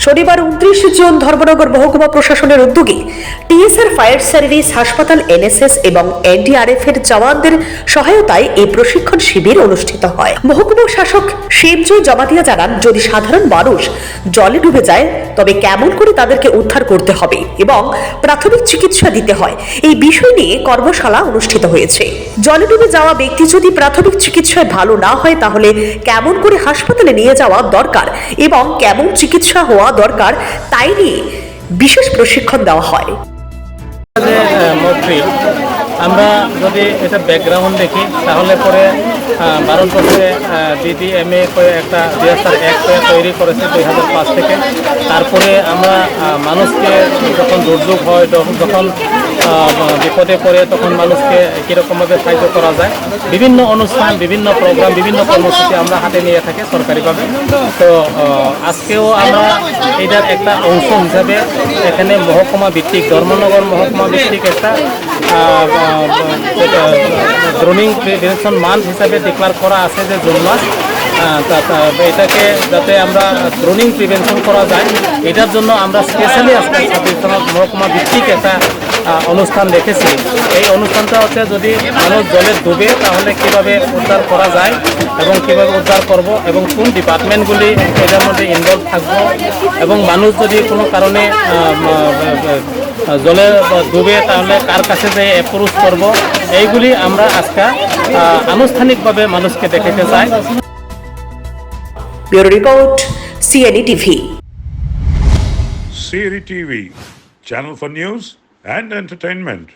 শনিবার 29 জুন ধর্মনগর মহকুমা প্রশাসনের উদ্যোগে টিএসআর ফায়ার সার্ভিস, হাসপাতাল, এনএসএস এবং এনডিআরএফ এর জওয়ানদের সহায়তায় এই প্রশিক্ষণ শিবির অনুষ্ঠিত হয়। মহকুমা শাসক শিবজয় জমাতিয়া জানান, যদি সাধারণ মানুষ জলে ডুবে যায় তবে কেমন করে তাদেরকে উদ্ধার করতে হবে এবং প্রাথমিক চিকিৎসা দিতে হয়, এই বিষয় নিয়ে কর্মশালা অনুষ্ঠিত হয়েছে। জলে ডুবে যাওয়া ব্যক্তি যদি প্রাথমিক চিকিৎসায় ভালো না হয় তাহলে কেমন করে হাসপাতালে নিয়ে যাওয়া দরকার এবং কেমন চিকিৎসা হওয়া দরকার তাই নিয়ে বিশেষ প্রশিক্ষণ দেওয়া হয়। আমরা যদি এটা ব্যাকগ্রাউন্ড দেখি তাহলে পরে ভারতবর্ষে DDMA করে একটা 2001 তৈরি করেছে 2005 থেকে। তারপরে আমরা মানুষকে যখন দুর্যোগ হয়, যখন বিপদে পড়ে তখন মানুষকে কীরকমভাবে সাহায্য করা যায়, বিভিন্ন অনুষ্ঠান, বিভিন্ন প্রোগ্রাম, বিভিন্ন কর্মসূচি আমরা হাতে নিয়ে থাকি সরকারিভাবে। তো আজকেও আমরা এটার একটা অংশ হিসাবে এখানে মহকুমা ভিত্তিক, ধর্মনগর মহকুমা ভিত্তিক একটা ড্রোনিং প্রিভেনশন মান্থ হিসাবে ডিক্লেয়ার করা আছে যে জুন মাস। এটাকে যাতে আমরা ড্রোনিং প্রিভেনশন করা যায়, এটার জন্য আমরা স্পেশালি আজকে মহকুমা ভিত্তিক একটা অনুষ্ঠান রেখেছি। এই অনুষ্ঠানটা হচ্ছে যদি মানুষ জলে ডুবে তাহলে কিভাবে উদ্ধার করা যায় এবং কিভাবে উদ্ধার করব এবং কোন ডিপার্টমেন্টগুলি এটার মধ্যে ইনভলভ থাকবো এবং মানুষ যদি কোনো কারণে জলে ডুবে তাহলে কার কাছে যে অ্যাপ্রোচ করব, এইগুলি আমরা আজকে আনুষ্ঠানিকভাবে মানুষকে দেখাতে চাই। Bureau report, CNE TV। CNE TV, channel for news and entertainment.